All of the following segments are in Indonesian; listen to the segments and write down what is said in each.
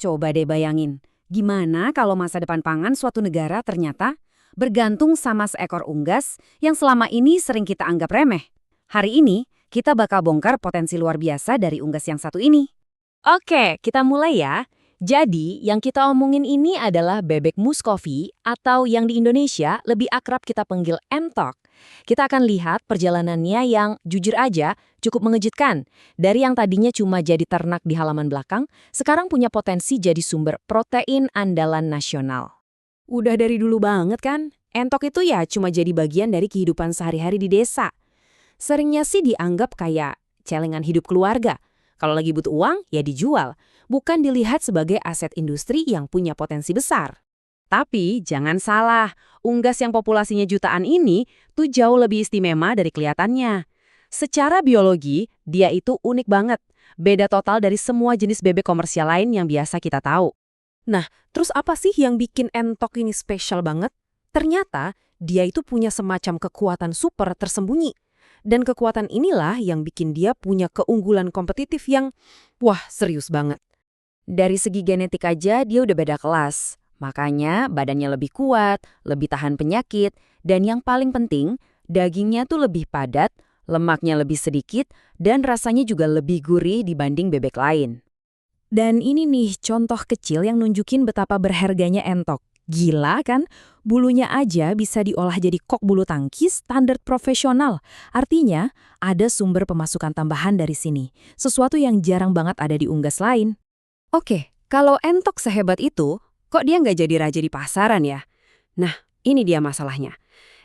Coba deh bayangin, gimana kalau masa depan pangan suatu negara ternyata bergantung sama seekor unggas yang selama ini sering kita anggap remeh. Hari ini, kita bakal bongkar potensi luar biasa dari unggas yang satu ini. Oke, kita mulai ya. Jadi, yang kita omongin ini adalah bebek Muscovy atau yang di Indonesia lebih akrab kita panggil entok. Kita akan lihat perjalanannya yang jujur aja cukup mengejutkan. Dari yang tadinya cuma jadi ternak di halaman belakang, sekarang punya potensi jadi sumber protein andalan nasional. Udah dari dulu banget kan, entok itu ya cuma jadi bagian dari kehidupan sehari-hari di desa. Seringnya sih dianggap kayak celengan hidup keluarga. Kalau lagi butuh uang, ya dijual. Bukan dilihat sebagai aset industri yang punya potensi besar. Tapi jangan salah, unggas yang populasinya jutaan ini tuh jauh lebih istimewa dari kelihatannya. Secara biologi, dia itu unik banget. Beda total dari semua jenis bebek komersial lain yang biasa kita tahu. Nah, terus apa sih yang bikin entok ini spesial banget? Ternyata, dia itu punya semacam kekuatan super tersembunyi. Dan kekuatan inilah yang bikin dia punya keunggulan kompetitif yang, wah, serius banget. Dari segi genetik aja dia udah beda kelas. Makanya badannya lebih kuat, lebih tahan penyakit, dan yang paling penting, dagingnya tuh lebih padat, lemaknya lebih sedikit, dan rasanya juga lebih gurih dibanding bebek lain. Dan ini nih contoh kecil yang nunjukin betapa berharganya entok. Gila kan? Bulunya aja bisa diolah jadi kok bulu tangkis standar profesional. Artinya, ada sumber pemasukan tambahan dari sini. Sesuatu yang jarang banget ada di unggas lain. Oke, kalau entok sehebat itu, kok dia nggak jadi raja di pasaran ya? Nah, ini dia masalahnya.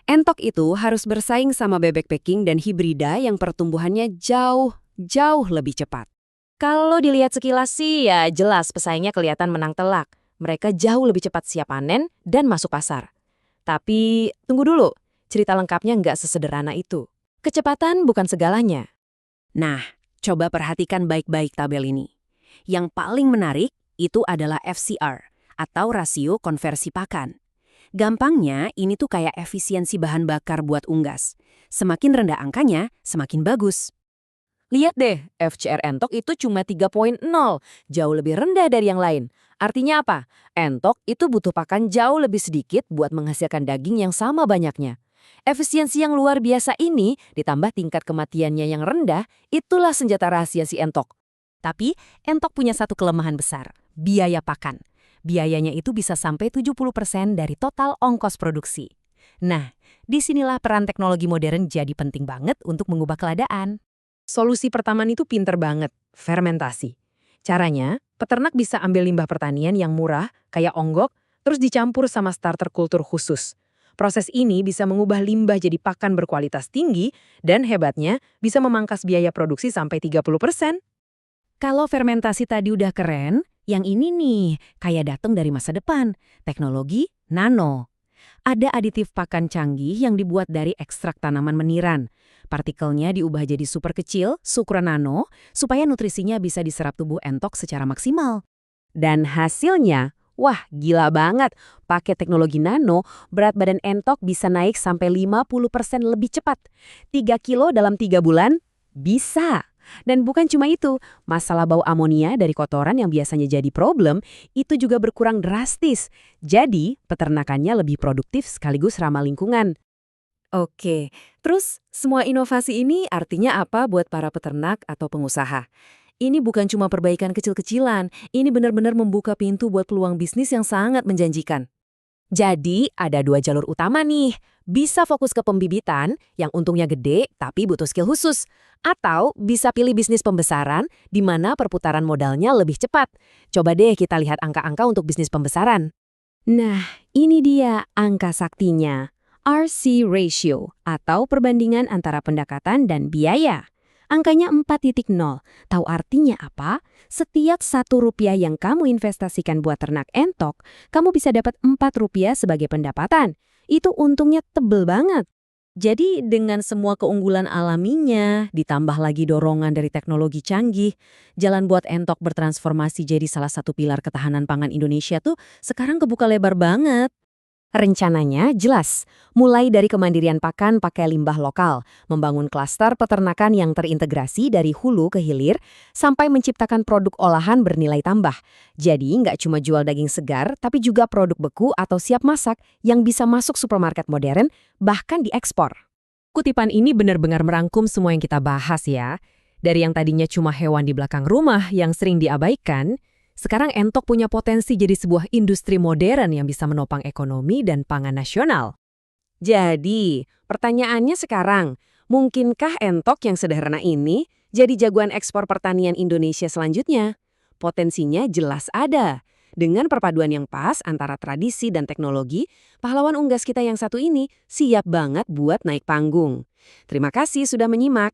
Entok itu harus bersaing sama bebek Peking dan hibrida yang pertumbuhannya jauh lebih cepat. Kalau dilihat sekilas sih ya jelas pesaingnya kelihatan menang telak. Mereka jauh lebih cepat siap panen dan masuk pasar. Tapi tunggu dulu, cerita lengkapnya nggak sesederhana itu. Kecepatan bukan segalanya. Nah, coba perhatikan baik-baik tabel ini. Yang paling menarik itu adalah FCR, atau rasio konversi pakan. Gampangnya, ini tuh kayak efisiensi bahan bakar buat unggas. Semakin rendah angkanya, semakin bagus. Lihat deh, FCR entok itu cuma 3,0, jauh lebih rendah dari yang lain. Artinya apa? Entok itu butuh pakan jauh lebih sedikit buat menghasilkan daging yang sama banyaknya. Efisiensi yang luar biasa ini, ditambah tingkat kematiannya yang rendah, itulah senjata rahasia si entok. Tapi, entok punya satu kelemahan besar, biaya pakan. Biayanya itu bisa sampai 70% dari total ongkos produksi. Nah, disinilah peran teknologi modern jadi penting banget untuk mengubah keadaan. Solusi pertama itu pinter banget, fermentasi. Caranya, peternak bisa ambil limbah pertanian yang murah, kayak onggok, terus dicampur sama starter kultur khusus. Proses ini bisa mengubah limbah jadi pakan berkualitas tinggi, dan hebatnya bisa memangkas biaya produksi sampai 30%. Kalau fermentasi tadi udah keren, yang ini nih, kayak datang dari masa depan, teknologi nano. Ada aditif pakan canggih yang dibuat dari ekstrak tanaman meniran. Partikelnya diubah jadi super kecil, ukuran nano, supaya nutrisinya bisa diserap tubuh entok secara maksimal. Dan hasilnya, wah gila banget. Pakai teknologi nano, berat badan entok bisa naik sampai 50% lebih cepat. 3 kilo dalam 3 bulan? Bisa. Dan bukan cuma itu, masalah bau amonia dari kotoran yang biasanya jadi problem, itu juga berkurang drastis. Jadi, peternakannya lebih produktif sekaligus ramah lingkungan. Oke, terus semua inovasi ini artinya apa buat para peternak atau pengusaha? Ini bukan cuma perbaikan kecil-kecilan, ini benar-benar membuka pintu buat peluang bisnis yang sangat menjanjikan. Jadi, ada 2 jalur utama nih. Bisa fokus ke pembibitan, yang untungnya gede tapi butuh skill khusus. Atau bisa pilih bisnis pembesaran, di mana perputaran modalnya lebih cepat. Coba deh kita lihat angka-angka untuk bisnis pembesaran. Nah, ini dia angka saktinya. RC ratio, atau perbandingan antara pendekatan dan biaya. Angkanya 4,0. Tahu artinya apa? Setiap Rp1 yang kamu investasikan buat ternak entok, kamu bisa dapat Rp4 sebagai pendapatan. Itu untungnya tebel banget. Jadi dengan semua keunggulan alaminya, ditambah lagi dorongan dari teknologi canggih, jalan buat entok bertransformasi jadi salah satu pilar ketahanan pangan Indonesia tuh sekarang kebuka lebar banget. Rencananya jelas, mulai dari kemandirian pakan pakai limbah lokal, membangun klaster peternakan yang terintegrasi dari hulu ke hilir, sampai menciptakan produk olahan bernilai tambah. Jadi nggak cuma jual daging segar, tapi juga produk beku atau siap masak yang bisa masuk supermarket modern, bahkan diekspor. Kutipan ini benar-benar merangkum semua yang kita bahas ya. Dari yang tadinya cuma hewan di belakang rumah yang sering diabaikan, sekarang entok punya potensi jadi sebuah industri modern yang bisa menopang ekonomi dan pangan nasional. Jadi, pertanyaannya sekarang, mungkinkah entok yang sederhana ini jadi jagoan ekspor pertanian Indonesia selanjutnya? Potensinya jelas ada. Dengan perpaduan yang pas antara tradisi dan teknologi, pahlawan unggas kita yang satu ini siap banget buat naik panggung. Terima kasih sudah menyimak.